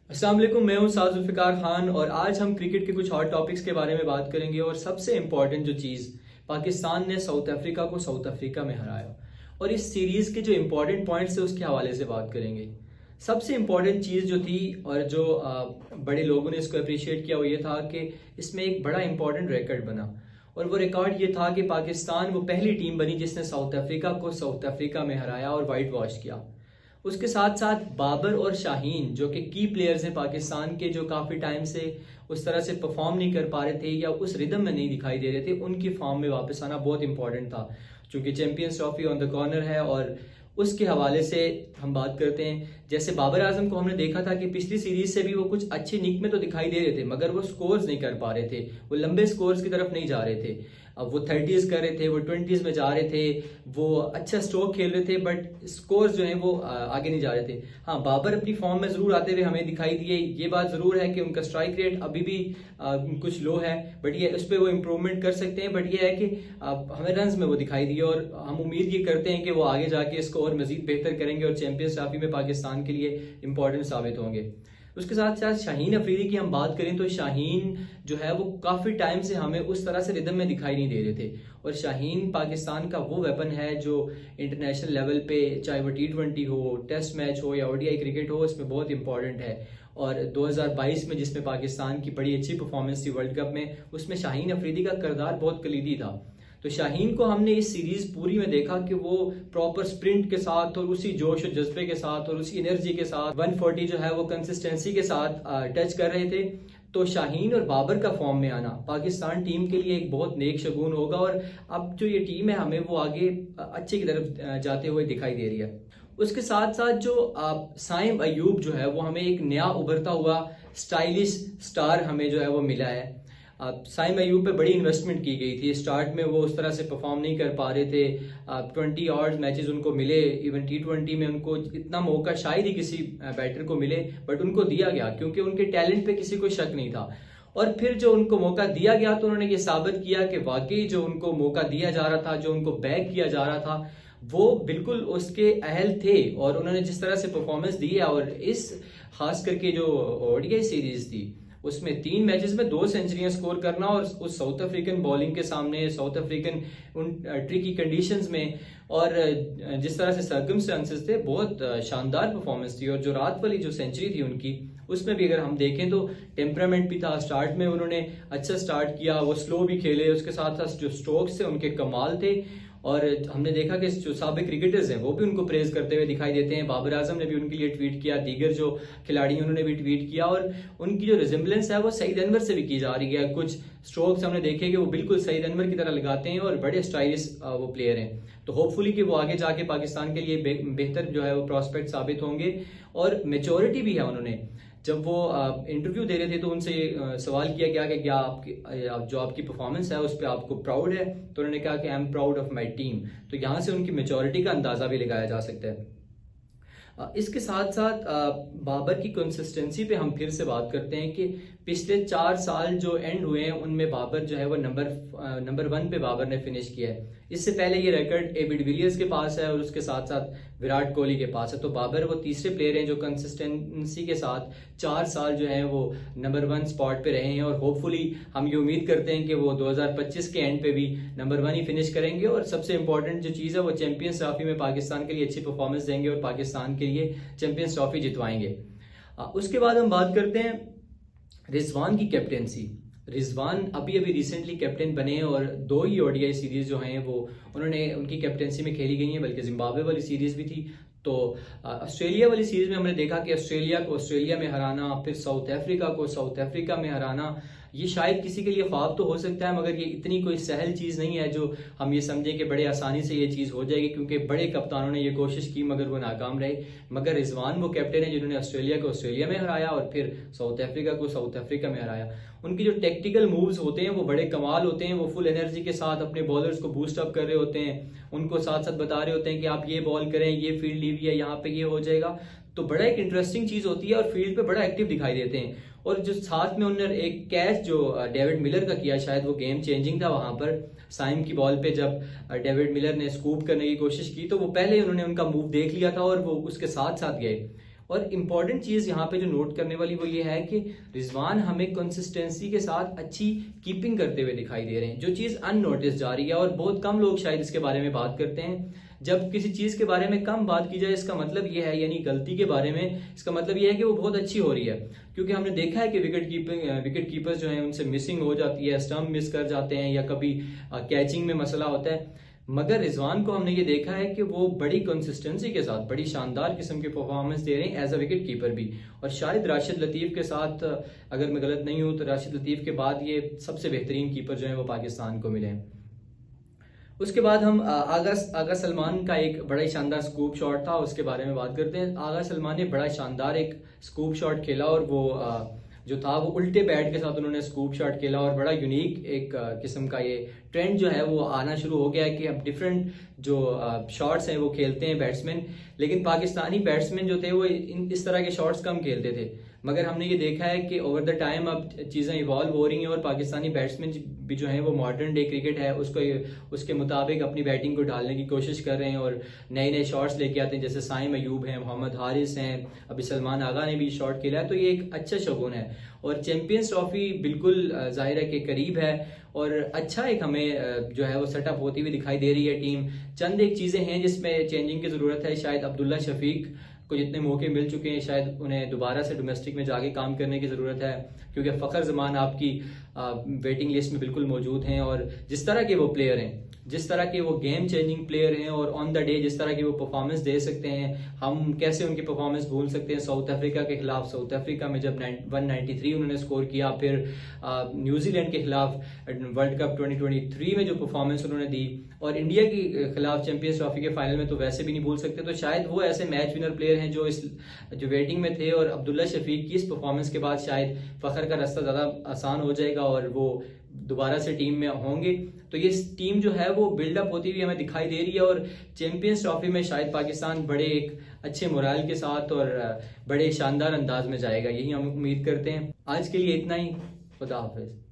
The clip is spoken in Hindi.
अस्सलाम वालेकुम, मैं हूं साद जुल्फ़िकार खान और आज हम क्रिकेट के कुछ हॉट टॉपिक्स के बारे में बात करेंगे। और सबसे इम्पॉर्टेंट जो चीज़, पाकिस्तान ने साउथ अफ्रीका को साउथ अफ्रीका में हराया और इस सीरीज़ के जो इम्पोर्टेंट पॉइंट्स है उसके हवाले से बात करेंगे। सबसे इम्पॉर्टेंट चीज़ जो थी और जो बड़े लोगों ने इसको अप्रिशिएट किया वो ये था कि इसमें एक बड़ा इंपॉर्टेंट रिकॉर्ड बना। और वो रिकॉर्ड ये था कि पाकिस्तान वो पहली टीम बनी जिसने साउथ अफ्रीका को साउथ अफ्रीका में हराया और वाइट वॉश किया। उसके साथ साथ बाबर और शाहीन जो कि की प्लेयर्स हैं पाकिस्तान के, जो काफ़ी टाइम से उस तरह से परफॉर्म नहीं कर पा रहे थे या उस रिदम में नहीं दिखाई दे रहे थे, उनकी फॉर्म में वापस आना बहुत इंपॉर्टेंट था। क्योंकि champions trophy on the corner है और उसके हवाले से हम बात करते हैं। जैसे बाबर आजम को हमने देखा था कि पिछली सीरीज से भी वो कुछ अच्छी निक में तो दिखाई दे रहे थे, मगर वो स्कोर्स नहीं कर पा रहे थे, वो लंबे स्कोर्स की तरफ नहीं जा रहे थे। अब वो 30s कर रहे थे, वो 20s में जा रहे थे, वो अच्छा स्ट्रोक खेल रहे थे, बट स्कोर्स जो है वो आगे नहीं जा रहे थे। हाँ, बाबर अपनी फॉर्म में जरूर आते हुए हमें दिखाई दिए। ये बात जरूर है कि उनका स्ट्राइक रेट अभी भी कुछ लो है, बट ये उस पर वो इम्प्रूवमेंट कर सकते हैं। बट ये है कि हमें रन्स में वो दिखाई दिए और हम उम्मीद ये करते हैं कि वो आगे जाके इसको और मजीद बेहतर करेंगे और चैंपियंस ट्रॉफी में पाकिस्तान के लिए इंपॉर्टेंट साबित होंगे। उसके साथ साथ शाहीन अफरीदी की हम बात करें तो शाहीन जो है वो काफ़ी टाइम से हमें उस तरह से रिदम में दिखाई नहीं दे रहे थे। और शाहीन पाकिस्तान का वो वेपन है जो इंटरनेशनल लेवल पे, चाहे वो T20 हो, टेस्ट मैच हो या ODI क्रिकेट हो, इसमें बहुत इंपॉर्टेंट है। और 2022 में जिसमें पाकिस्तान की बड़ी अच्छी परफॉर्मेंस थी वर्ल्ड कप में, उसमें शाहीन अफरीदी का किरदार बहुत कलीदी था। तो शाहीन को हमने इस सीरीज पूरी में देखा कि वो प्रॉपर स्प्रिंट के साथ और उसी जोश और जज्बे के साथ और उसी एनर्जी के साथ 140 जो है वो कंसिस्टेंसी के साथ टच कर रहे थे। तो शाहीन और बाबर का फॉर्म में आना पाकिस्तान टीम के लिए एक बहुत नेक शगुन होगा और अब जो ये टीम है हमें वो आगे अच्छे की तरफ जाते हुए दिखाई दे रही है। उसके साथ साथ जो साइम अयूब जो है वो हमें एक नया उभरता हुआ स्टाइलिश स्टार हमें जो है वो मिला है। साइम अयूब पे बड़ी इन्वेस्टमेंट की गई थी। स्टार्ट में वो उस तरह से परफॉर्म नहीं कर पा रहे थे। 20 ऑड मैचेस उनको मिले, इवन T20 में उनको इतना मौका शायद ही किसी बैटर को मिले, बट उनको दिया गया क्योंकि उनके टैलेंट पे किसी को शक नहीं था। और फिर जो उनको मौका दिया गया तो उन्होंने ये साबित किया कि वाकई जो उनको मौका दिया जा रहा था, जो उनको बैक किया जा रहा था, वो बिल्कुल उसके अहल थे। और उन्होंने जिस तरह से परफॉर्मेंस दी है, और इस खास करके जो ODI सीरीज थी उसमें 3 मैचेस में 2 सेंचुरियां स्कोर करना और उस साउथ अफ्रीकन बॉलिंग के सामने, साउथ अफ्रीकन उन ट्रिकी कंडीशंस में और जिस तरह से सर्कमस्टेंसेस थे, बहुत शानदार परफॉर्मेंस थी। और जो रात वाली जो सेंचुरी थी उनकी, उसमें भी अगर हम देखें तो टेम्परामेंट भी था। स्टार्ट में उन्होंने अच्छा स्टार्ट किया, वो स्लो भी खेले, उसके साथ साथ जो स्ट्रोक्स थे उनके कमाल थे। और हमने देखा कि जो साबिक क्रिकेटर्स हैं वो भी उनको प्रेज करते हुए दिखाई देते हैं। बाबर आजम ने भी उनके लिए ट्वीट किया, दीगर जो खिलाड़ी उन्होंने भी ट्वीट किया, और उनकी जो रिजेम्बलेंस है वो सईद अनवर से भी की जा रही है। कुछ स्ट्रोक्स हमने देखे कि वो बिल्कुल सईद अनवर की तरह लगाते हैं और बड़े स्टाइलिश वो प्लेयर हैं। तो होपफुली कि वो आगे जाके पाकिस्तान के लिए बेहतर जो है वो प्रॉस्पेक्ट साबित होंगे। और मेच्योरिटी भी है। उन्होंने जब वो इंटरव्यू दे रहे थे तो उनसे सवाल किया गया कि क्या आपकी जो आपकी परफॉर्मेंस है उस पर आपको प्राउड है, तो उन्होंने कहा कि I am proud of my team. तो यहाँ से उनकी मेच्योरिटी का अंदाजा भी लगाया जा सकता है। इसके साथ साथ बाबर की कंसिस्टेंसी पे हम फिर से बात करते हैं कि पिछले 4 साल जो एंड हुए हैं उनमें बाबर जो है वो नंबर 1 पे बाबर ने फिनिश किया है। इससे पहले ये रिकॉर्ड एबी डिविलियर्स के पास है और उसके साथ साथ विराट कोहली के पास है। तो बाबर वो तीसरे प्लेयर हैं जो कंसिस्टेंसी के साथ 4 साल जो है वो नंबर 1 स्पॉट पे रहे हैं। और होपफुली हम ये उम्मीद करते हैं कि वो 2025 के एंड पे भी नंबर 1 ही फिनिश करेंगे। और सबसे इंपॉर्टेंट जो चीज़ है वो चैंपियंस ट्रॉफी में पाकिस्तान के लिए अच्छी परफॉर्मेंस देंगे और पाकिस्तान के लिए चैंपियंस ट्रॉफी जितवाएंगे। उसके बाद हम बात करते हैं रिजवान की कैप्टेंसी। रिजवान अभी अभी रिसेंटली कैप्टन बने और 2 ही ODI सीरीज जो हैं वो उन्होंने उनकी कैप्टेंसी में खेली गई हैं, बल्कि जिम्बाब्वे वाली सीरीज भी थी। तो ऑस्ट्रेलिया वाली सीरीज में हमने देखा कि ऑस्ट्रेलिया को ऑस्ट्रेलिया में हराना, फिर साउथ अफ्रीका को साउथ अफ्रीका में हराना, ये शायद किसी के लिए ख्वाब तो हो सकता है, मगर ये इतनी कोई सहल चीज़ नहीं है जो हम ये समझें कि बड़े आसानी से ये चीज़ हो जाएगी। क्योंकि बड़े कप्तानों ने ये कोशिश की मगर वो नाकाम रहे। मगर रिजवान वो कैप्टन है जिन्होंने ऑस्ट्रेलिया को ऑस्ट्रेलिया में हराया और फिर साउथ अफ्रीका को साउथ अफ्रीका में हराया। उनकी जो टेक्टिकल मूव्स होते हैं वो बड़े कमाल होते हैं। वो फुल एनर्जी के साथ अपने बॉलर्स को बूस्ट अप कर रहे होते हैं, उनको साथ साथ बता रहे होते हैं कि आप ये बॉल करें, ये फील्ड लीजिए, यहाँ पे ये हो जाएगा। तो बड़ा एक इंटरेस्टिंग चीज होती है और फील्ड पे बड़ा एक्टिव दिखाई देते हैं। और जो साथ में उन्होंने एक कैच जो डेविड मिलर का किया, शायद वो गेम चेंजिंग था वहां पर। साइम की बॉल पे जब डेविड मिलर ने स्कूप करने की कोशिश की तो वो पहले उन्होंने उनका मूव देख लिया था और वो उसके साथ साथ गए। और इम्पॉर्टेंट चीज यहाँ पे जो नोट करने वाली वो ये है कि रिजवान हमें कंसिस्टेंसी के साथ अच्छी कीपिंग करते हुए दिखाई दे रहे हैं, जो चीज अननोटिस जा रही है और बहुत कम लोग शायद इसके बारे में बात करते हैं। जब किसी चीज के बारे में कम बात की जाए इसका मतलब ये है, यानी गलती के बारे में, इसका मतलब ये है कि वो बहुत अच्छी हो रही है। क्योंकि हमने देखा है कि विकेट कीपर्स जो हैं उनसे मिसिंग हो जाती है, स्टंप मिस कर जाते हैं या कभी कैचिंग में मसला होता है। मगर रिजवान को हमने ये देखा है कि वो बड़ी कंसिस्टेंसी के साथ बड़ी शानदार किस्म की परफॉर्मेंस दे रहे हैं एज अ विकेट कीपर भी। और शायद राशिद लतीफ के साथ, अगर मैं गलत नहीं हूं तो राशिद लतीफ के बाद ये सबसे बेहतरीन कीपर जो है वो पाकिस्तान को मिले हैं। उसके बाद हम आगा सलमान का एक बड़ा ही शानदार स्कूप शॉट था, उसके बारे में बात करते हैं। आगा सलमान ने बड़ा शानदार एक स्कूप शॉट खेला और वो जो था वो उल्टे बैट के साथ उन्होंने स्कूप शॉट खेला और बड़ा यूनिक एक किस्म का ये ट्रेंड जो है वो आना शुरू हो गया है कि अब डिफरेंट जो शॉट्स हैं वो खेलते हैं बैट्समैन। लेकिन पाकिस्तानी बैट्समैन जो थे वो इस तरह के शॉट्स कम खेलते थे, मगर हमने ये देखा है कि ओवर द टाइम अब चीज़ें इवॉल्व हो रही हैं और पाकिस्तानी बैट्समैन भी जो हैं वो मॉडर्न डे क्रिकेट है उसके मुताबिक अपनी बैटिंग को डालने की कोशिश कर रहे हैं और नए नए शॉट्स लेके आते हैं। जैसे साइम अयूब हैं, मोहम्मद हारिस हैं, अभी सलमान आगा ने भी शॉट खेला है, तो ये एक अच्छा शगुन है। और चैंपियंस ट्रॉफी बिल्कुल जाहिर है कि करीब है और अच्छा एक हमें जो है वो सेटअप होती हुई दिखाई दे रही है टीम। चंद एक चीज़ें हैं जिसमें चेंजिंग की ज़रूरत है। शायद अब्दुल्ला शफीक को जितने मौके मिल चुके हैं शायद उन्हें दोबारा से डोमेस्टिक में जाके काम करने की ज़रूरत है, क्योंकि फ़खर जमान आपकी वेटिंग लिस्ट में बिल्कुल मौजूद हैं। और जिस तरह के वो प्लेयर हैं, जिस तरह के वो गेम चेंजिंग प्लेयर हैं और ऑन द डे जिस तरह की वो परफॉर्मेंस दे सकते हैं, हम कैसे उनकी परफॉर्मेंस भूल सकते हैं। साउथ अफ्रीका के खिलाफ, साउथ अफ्रीका में जब 193 उन्होंने स्कोर किया, फिर न्यूजीलैंड के खिलाफ वर्ल्ड कप 2023 में जो परफॉर्मेंस उन्होंने दी, और इंडिया के खिलाफ चैंपियंस ट्रॉफी के फाइनल में तो वैसे भी नहीं भूल सकते। तो शायद वो ऐसे मैच विनर प्लेयर हैं जो वेटिंग में थे, और अब्दुल्ला शफीक की इस परफॉर्मेंस के बाद शायद फखर का रास्ता ज़्यादा आसान हो जाएगा और वो दोबारा से टीम में होंगे। तो ये टीम जो है वो बिल्डअप होती हुई हमें दिखाई दे रही है और चैंपियंस ट्रॉफी में शायद पाकिस्तान बड़े एक अच्छे मोराल के साथ और बड़े शानदार अंदाज में जाएगा, यही हम उम्मीद करते हैं। आज के लिए इतना ही, खुदा हाफिज।